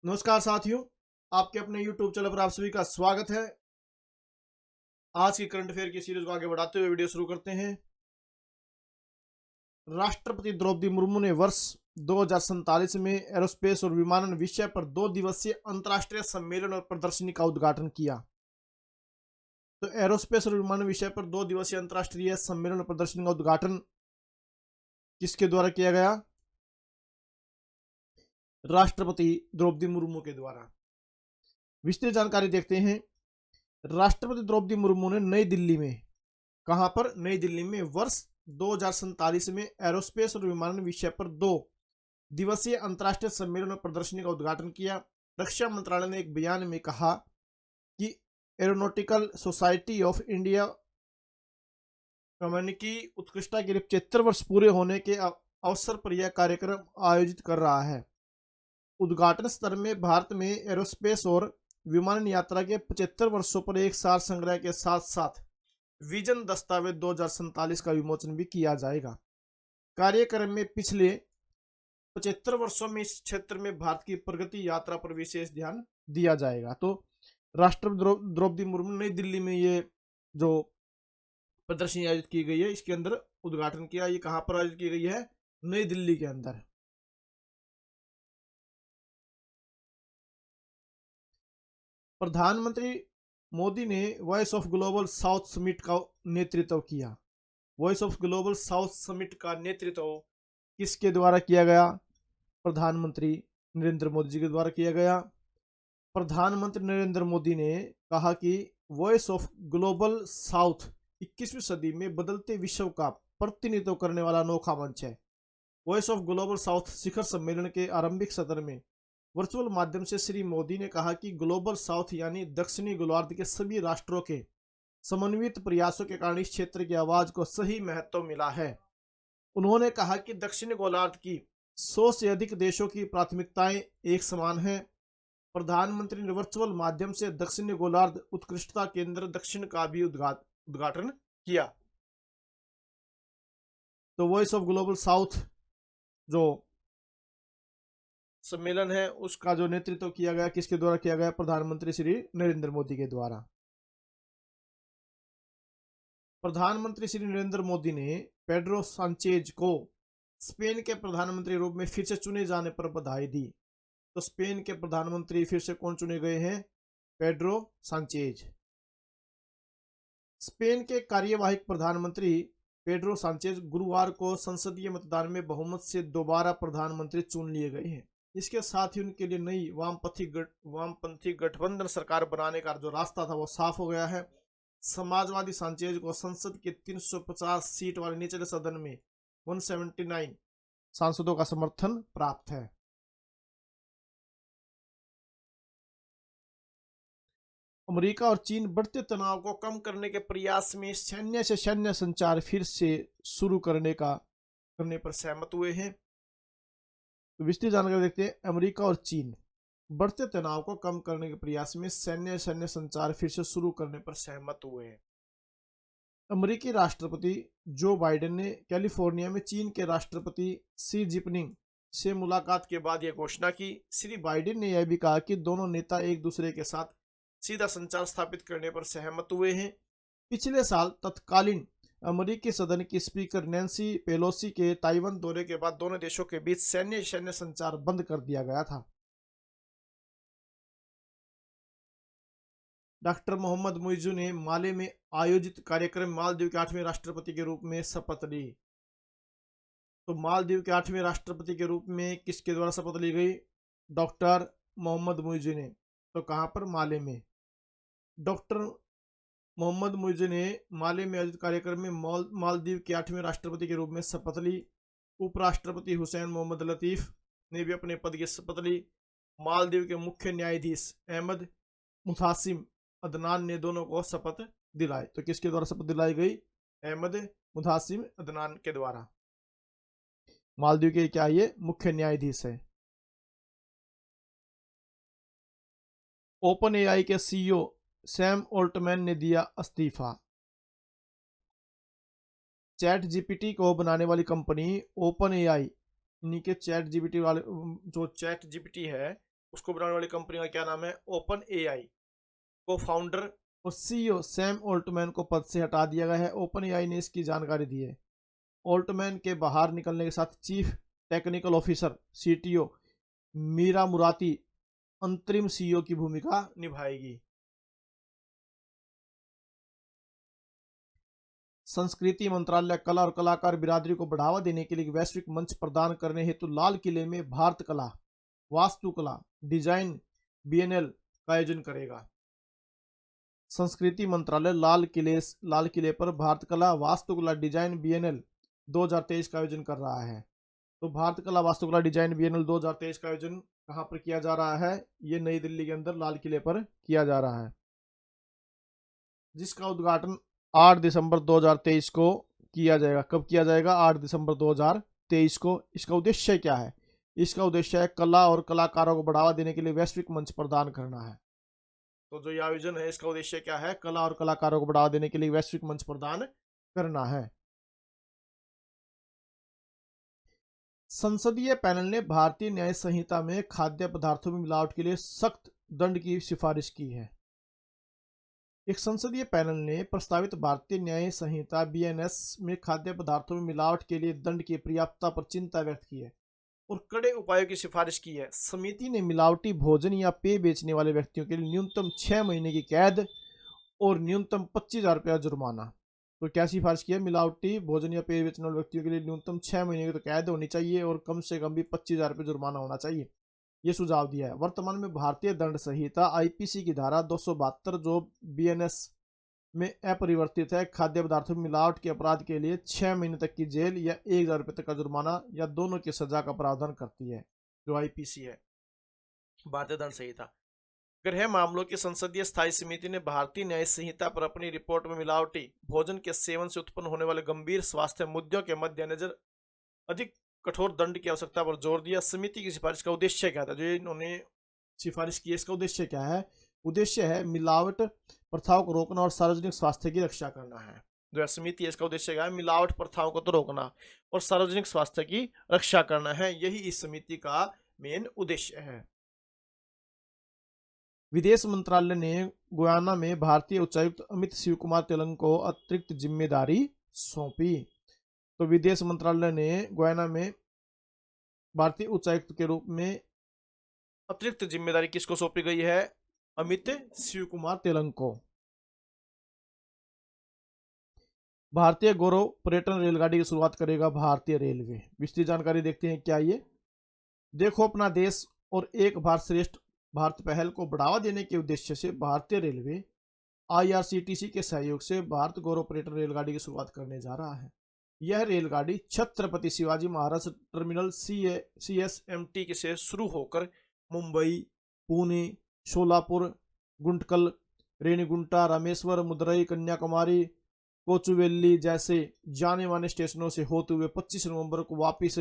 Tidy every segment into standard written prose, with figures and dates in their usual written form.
नमस्कार साथियों, आपके अपने YouTube चैनल पर आप सभी का स्वागत है। आज की करंट अफेयर की सीरीज को आगे बढ़ाते हुए वीडियो शुरू करते हैं। राष्ट्रपति द्रौपदी मुर्मू ने वर्ष 2047 में एरोस्पेस और विमानन विषय पर 2 दिवसीय अंतर्राष्ट्रीय सम्मेलन और प्रदर्शनी का उद्घाटन किया। तो एरोस्पेस और विमानन विषय पर 2 दिवसीय अंतर्राष्ट्रीय सम्मेलन और प्रदर्शनी का उद्घाटन किसके द्वारा किया गया? राष्ट्रपति द्रौपदी मुर्मू के द्वारा। विस्तृत जानकारी देखते हैं। राष्ट्रपति द्रौपदी मुर्मू ने नई दिल्ली में, कहां पर? नई दिल्ली में वर्ष 2047 में एरोस्पेस और विमानन विषय पर 2 दिवसीय अंतर्राष्ट्रीय सम्मेलन और प्रदर्शनी का उद्घाटन किया। रक्षा मंत्रालय ने एक बयान में कहा कि एरोनॉटिकल सोसाइटी ऑफ इंडिया की उत्कृष्टता के लिए 75 वर्ष पूरे होने के अवसर पर यह कार्यक्रम आयोजित कर रहा है। उद्घाटन स्तर में भारत में एरोस्पेस और विमानन यात्रा के 75 वर्षों पर एक सार संग्रह के साथ साथ विजन दस्तावेज 2047 का विमोचन भी किया जाएगा। कार्यक्रम में पिछले 75 वर्षों में इस क्षेत्र में भारत की प्रगति यात्रा पर विशेष ध्यान दिया जाएगा। तो राष्ट्रपति द्रौपदी मुर्मू नई दिल्ली में ये जो प्रदर्शनी आयोजित की गई है, इसके अंदर उद्घाटन किया। ये कहां पर आयोजित की गई है? नई दिल्ली के अंदर। प्रधानमंत्री मोदी ने voice of global south summit का नेतृत्व किया। Voice of global south summit का नेतृत्व किसके द्वारा किया गया? प्रधानमंत्री नरेंद्र मोदी जी के द्वारा किया गया। प्रधानमंत्री नरेंद्र मोदी ने कहा कि वॉइस ऑफ ग्लोबल साउथ 21वीं सदी में बदलते विश्व का प्रतिनिधित्व करने वाला अनोखा मंच है। वॉइस ऑफ ग्लोबल साउथ शिखर सम्मेलन के आरंभिक सत्र में वर्चुअल माध्यम से श्री मोदी ने कहा कि ग्लोबल साउथ यानी दक्षिणी गोलार्ध के सभी राष्ट्रों के समन्वित प्रयासों के कारण इस क्षेत्र की आवाज को सही महत्व मिला है। उन्होंने कहा कि दक्षिणी गोलार्ध की 100 से अधिक देशों की प्राथमिकताएं एक समान हैं। प्रधानमंत्री ने वर्चुअल माध्यम से दक्षिणी गोलार्ध उत्कृष्टता केंद्र दक्षिण का भी उद्घाटन किया। तो वॉइस ऑफ ग्लोबल साउथ जो सम्मेलन है उसका जो नेतृत्व किया गया, किसके द्वारा किया गया? प्रधानमंत्री श्री नरेंद्र मोदी के द्वारा। प्रधानमंत्री श्री नरेंद्र मोदी ने पेड्रो सांचेज को स्पेन के प्रधानमंत्री रूप में फिर से चुने जाने पर बधाई दी। तो स्पेन के प्रधानमंत्री फिर से कौन चुने गए हैं? Pedro Sanchez. स्पेन के कार्यवाहक प्रधानमंत्री पेड्रो सांचेज गुरुवार को संसदीय मतदान में बहुमत से दोबारा प्रधानमंत्री चुन लिए गए हैं। इसके साथ ही उनके लिए नई वामपंथी गठबंधन सरकार बनाने का जो रास्ता था वो साफ हो गया है। समाजवादी सांचेज को संसद के 350 सीट वाले निचले सदन में 179 सांसदों का समर्थन प्राप्त है। अमेरिका और चीन बढ़ते तनाव को कम करने के प्रयास में सैन्य से सैन्य संचार फिर से शुरू करने पर सहमत हुए हैं। तो विस्तृत जानकारी देखते हैं। अमेरिका और चीन बढ़ते तनाव को कम करने के प्रयास में सैन्य संचार फिर से शुरू करने पर सहमत हुए हैं। अमेरिकी राष्ट्रपति जो बाइडेन ने कैलिफोर्निया में चीन के राष्ट्रपति शी जिनपिंग से मुलाकात के बाद यह घोषणा की। श्री बाइडेन ने यह भी कहा कि दोनों नेता एक दूसरे के साथ सीधा संचार स्थापित करने पर सहमत हुए हैं। पिछले साल तत्कालीन अमेरिकी सदन की स्पीकर नैन्सी पेलोसी के ताइवान दौरे के बाद दोनों देशों के बीच सैन्य संचार बंद कर दिया गया था। डॉक्टर मोहम्मद मुइज़ू ने माले में आयोजित कार्यक्रम मालदीव के 8वें राष्ट्रपति के रूप में शपथ ली। तो मालदीव के 8वें राष्ट्रपति के रूप में किसके द्वारा शपथ ली गई? डॉक्टर मोहम्मद मुइज़ू ने। तो कहां पर? माले में। डॉक्टर मोहम्मद मुइज़ू ने माले में आयोजित कार्यक्रम में मालदीव के 8वें राष्ट्रपति के रूप में शपथ ली। उपराष्ट्रपति हुसैन मोहम्मद लतीफ ने भी अपने पद की शपथ ली। मालदीव के मुख्य न्यायाधीश अहमद मुतासिम अदनान ने दोनों को शपथ दिलाई। तो किसके द्वारा शपथ दिलाई गई? अहमद मुतासिम अदनान के द्वारा। मालदीव के क्या ये मुख्य न्यायाधीश है। ओपन एआई के सीईओ सैम ऑल्टमैन ने दिया इस्तीफा। चैट जीपीटी को बनाने वाली कंपनी ओपन एआई, यानी कि चैट जीपीटी वाले जो चैट जीपीटी है उसको बनाने वाली कंपनी का क्या नाम है? Open AI. को फाउंडर और सीईओ सैम ऑल्टमैन को पद से हटा दिया गया है। ओपन एआई ने इसकी जानकारी दी है। ऑल्टमैन के बाहर निकलने के साथ chief technical officer CTO Mira Murati अंतरिम सीईओ की भूमिका निभाएगी। संस्कृति मंत्रालय कला और कलाकार बिरादरी को बढ़ावा देने के लिए वैश्विक मंच प्रदान करने हेतु लाल किले में भारत कला वास्तुकला डिजाइन बीएनएल का आयोजन करेगा। संस्कृति मंत्रालय लाल किले पर भारत कला वास्तुकला डिजाइन बीएनएल 2023 का आयोजन कर रहा है। तो भारत कला वास्तुकला डिजाइन बीएनएल 2023 का आयोजन कहां पर किया जा रहा है? ये नई दिल्ली के अंदर लाल किले पर किया जा रहा है, जिसका उद्घाटन 8 दिसंबर 2023 को किया जाएगा। कब किया जाएगा? 8 दिसंबर 2023 को। इसका उद्देश्य क्या है? इसका उद्देश्य है कला और कलाकारों को बढ़ावा देने के लिए वैश्विक मंच प्रदान करना है। तो जो ये आयोजन है इसका उद्देश्य क्या है? कला और कलाकारों को बढ़ावा देने के लिए वैश्विक मंच प्रदान करना है। संसदीय पैनल ने भारतीय न्याय संहिता में खाद्य पदार्थों में मिलावट के लिए सख्त दंड की सिफारिश की है। एक संसदीय पैनल ने प्रस्तावित भारतीय न्याय संहिता बीएनएस में खाद्य पदार्थों में मिलावट के लिए दंड की पर्याप्तता पर चिंता व्यक्त की है और कड़े उपायों की सिफारिश की है। समिति ने मिलावटी भोजन या पेय बेचने वाले व्यक्तियों के लिए न्यूनतम 6 महीने की कैद और न्यूनतम 25,000 रुपया जुर्माना। तो क्या सिफारिश की है? मिलावटी भोजन या पेय बेचने वाले व्यक्तियों के लिए न्यूनतम 6 महीने की तो कैद होनी चाहिए और कम से कम भी 25,000 रुपये जुर्माना होना चाहिए। ये सुझाव दिया है। वर्तमान में भारतीय दंड संहिता आईपीसी की धारा 272 जो बीएनएस में अपरिवर्तित है, खाद्य पदार्थों में मिलावट के अपराध के लिए 6 महीने तक की जेल या 1,000 रुपये तक का जुर्माना या दोनों की सजा का प्रावधान करती है। जो आईपीसी है, भारतीय दंड संहिता। गृह मामलों की संसदीय स्थायी समिति ने भारतीय न्याय संहिता पर अपनी रिपोर्ट में मिलावटी भोजन के सेवन से उत्पन्न होने वाले गंभीर स्वास्थ्य मुद्दों के मद्देनजर अधिक कठोर दंड की आवश्यकता पर जोर दिया। समिति की सिफारिश का उद्देश्य क्या था? जो इन्होंने सिफारिश की है इसका उद्देश्य क्या है? उद्देश्य है मिलावट प्रथाओं को रोकना और सार्वजनिक स्वास्थ्य की रक्षा करना है। जो समिति है इसका उद्देश्य क्या है? मिलावट प्रथाओं को तो रोकना और सार्वजनिक स्वास्थ्य की रक्षा करना है। यही इस समिति का मेन उद्देश्य है। विदेश मंत्रालय ने गुयाना में भारतीय उच्चायुक्त अमित शिव कुमार तेलंग को अतिरिक्त जिम्मेदारी सौंपी। तो विदेश मंत्रालय ने गुयाना में भारतीय उच्चायुक्त के रूप में अतिरिक्त जिम्मेदारी किसको सौंपी गई है? अमित शिव कुमार तेलंग को। भारतीय गौरव पर्यटन रेलगाड़ी की शुरुआत करेगा भारतीय रेलवे। विस्तृत जानकारी देखते हैं क्या ये। देखो अपना देश और एक भारत श्रेष्ठ भारत पहल को बढ़ावा देने के उद्देश्य से भारतीय रेलवे आईआरसीटीसी के सहयोग से भारत गौरव पर्यटन रेलगाड़ी की शुरुआत करने जा रहा है। यह रेलगाड़ी छत्रपति शिवाजी महाराज टर्मिनल CSMT से शुरू होकर मुंबई, पुणे, शोलापुर, गुंटकल, रेणिगुंटा, रामेश्वर, मदुरई, कन्याकुमारी, कोचुवेली जैसे जाने माने स्टेशनों से होते हुए 25 नवंबर को वापिस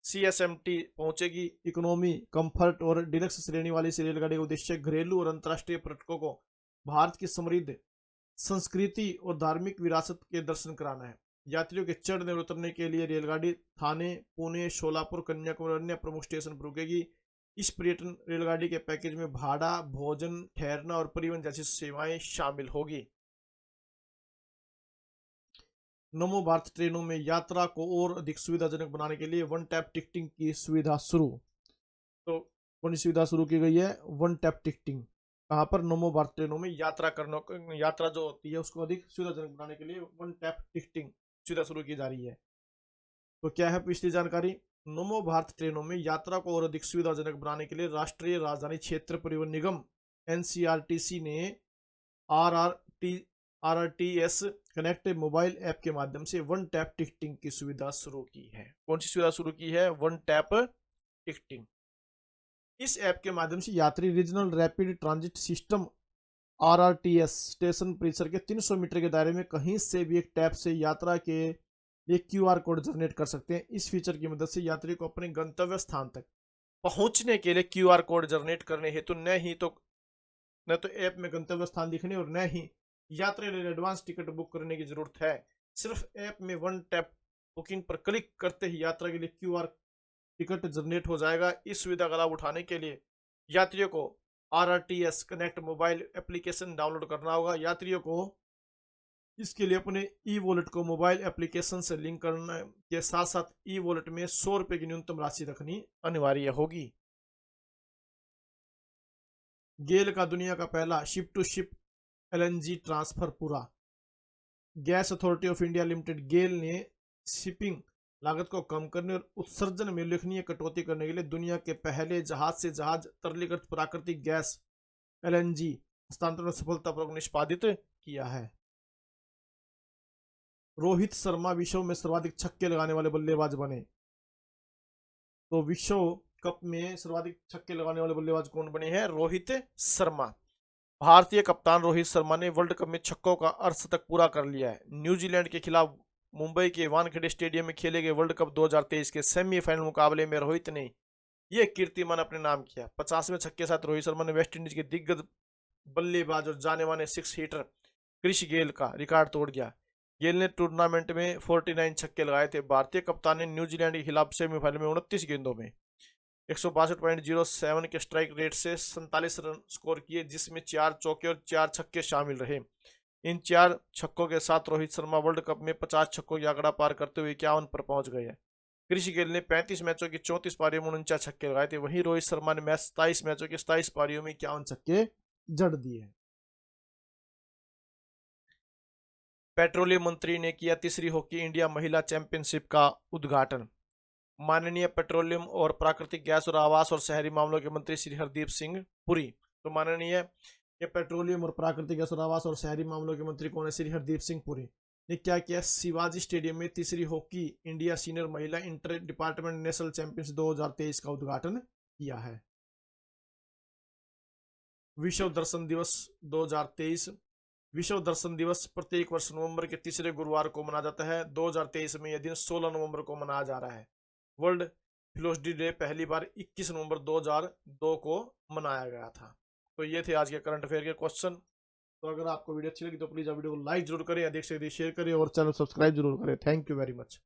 CSMT पहुंचेगी। इकोनॉमी, कंफर्ट और डिलक्स श्रेणी वाली इस रेलगाड़ी का उद्देश्य घरेलू और अंतर्राष्ट्रीय पर्यटकों को भारत की समृद्ध संस्कृति और धार्मिक विरासत के दर्शन कराना है। यात्रियों के चढ़ने और उतरने के लिए रेलगाड़ी थाने, पुणे, शोलापुर, कन्याकुमारी और अन्य प्रमुख स्टेशन पर रुकेगी। इस पर्यटन रेलगाड़ी के पैकेज में भाड़ा, भोजन, ठहरना और परिवहन जैसी सेवाएं शामिल होगी। नमो भारत ट्रेनों में यात्रा को और अधिक सुविधाजनक बनाने के लिए वन टैप टिकटिंग की सुविधा शुरू। तो कौन सी सुविधा शुरू की गई है? One tap ticketing. कहाँ पर? नमो भारत ट्रेनों में यात्रा जो होती है उसको अधिक सुविधाजनक बनाने के लिए वन टैप टिकटिंग सुविधा शुरू की जा रही है। तो क्या है पिछली जानकारी? नमो भारत ट्रेनों में यात्रा को और अधिक सुविधाजनक बनाने के लिए राष्ट्रीय राजधानी क्षेत्र परिवहन निगम NCRTC ने RRTS कनेक्ट मोबाइल ऐप के माध्यम से वन टैप टिकटिंग की सुविधा शुरू की है। कौन सी सुविधा शुरू की है? One tap ticketing. इस ऐप के माध्यम से यात्री regional rapid transit system RRTS station परिसर के 300 मीटर के दायरे में कहीं से भी एक टैप से यात्रा के लिए QR कोड जनरेट कर सकते हैं। इस फीचर की मदद से यात्री को अपने गंतव्य स्थान तक पहुंचने के लिए QR कोड जनरेट करने हेतु न तो ऐप में गंतव्य स्थान दिखने और न ही यात्री के लिए एडवांस टिकट बुक करने की जरूरत है। सिर्फ ऐप में वन टैप बुकिंग पर क्लिक करते ही यात्रा के लिए QR टिकट जनरेट हो जाएगा। इस सुविधा का लाभ उठाने के लिए यात्रियों को RRTS connect mobile application download करना होगा। यात्रियों को इसके लिए अपने ई वॉलेट को मोबाइल एप्लीकेशन से लिंक करने के साथ साथ ई वॉलेट में 100 रुपए की न्यूनतम राशि रखनी अनिवार्य होगी। गेल का दुनिया का पहला ship to ship LNG transfer पूरा। Gas authority of India limited GAIL ने शिपिंग लागत को कम करने और उत्सर्जन में उल्लेखनीय कटौती करने के लिए दुनिया के पहले जहाज से जहाज तरलीकृत प्राकृतिक गैस LNG हस्तांतरण सफलतापूर्वक निष्पादित किया है। रोहित शर्मा विश्व में सर्वाधिक छक्के लगाने वाले बल्लेबाज बने। तो विश्व कप में सर्वाधिक छक्के लगाने वाले बल्लेबाज कौन बने हैं? रोहित शर्मा। भारतीय कप्तान रोहित शर्मा ने वर्ल्ड कप में छक्कों का अर्धशतक पूरा कर लिया है। न्यूजीलैंड के खिलाफ मुंबई के वानखेड़े स्टेडियम में खेले गए वर्ल्ड कप 2023 के सेमीफाइनल मुकाबले में रोहित ने यह कीर्तिमान अपने नाम किया। 50वें छक्के के साथ रोहित शर्मा ने वेस्टइंडीज के दिग्गज बल्लेबाज और जाने माने 6 हिटर क्रिस गेल का रिकॉर्ड तोड़ दिया। गेल ने टूर्नामेंट में 49 छक्के लगाए थे। भारतीय कप्तान ने न्यूजीलैंड के खिलाफ सेमीफाइनल में 29 गेंदों में 162.07 के स्ट्राइक रेट से 47 रन स्कोर किए, जिसमें 4 चौके और 4 छक्के शामिल रहे। इन 4 छक्कों के साथ रोहित शर्मा वर्ल्ड कप में 50 छक्कों की आंकड़ा पार करते हुए 51 पर पहुंच गए हैं। क्रिस गेल ने 35 मैचों की 34 पारियों में 49 छक्के लगाए थे। वहीं रोहित शर्मा ने 27 मैचों की 27 पारियों में 51 छक्के जड़ दिए। पेट्रोलियम मंत्री ने किया तीसरी हॉकी इंडिया महिला चैंपियनशिप का उद्घाटन। माननीय पेट्रोलियम और प्राकृतिक गैस और आवास और शहरी मामलों के मंत्री श्री हरदीप सिंह पुरी। तो माननीय ये पेट्रोलियम और प्राकृतिक गैस और आवास और शहरी मामलों के मंत्री कौन है? श्री हरदीप सिंह पुरी ने क्या किया? शिवाजी स्टेडियम में तीसरी हॉकी इंडिया सीनियर महिला इंटर डिपार्टमेंट नेशनल चैंपियनशिप 2023 का उद्घाटन किया है। विश्व दर्शन दिवस 2023। विश्व दर्शन दिवस प्रत्येक वर्ष नवंबर के तीसरे गुरुवार को मनाया जाता है। 2023 में यह दिन 16 नवंबर को मनाया जा रहा है। वर्ल्ड फिलोसफी डे पहली बार 21 नवंबर 2002 को मनाया गया था। तो ये थे आज के करंट अफेयर के क्वेश्चन। तो अगर आपको वीडियो अच्छी लगी तो प्लीज वीडियो को लाइक जरूर करें, अधिक से अधिक शेयर करें और चैनल सब्सक्राइब जरूर करें। Thank you very much.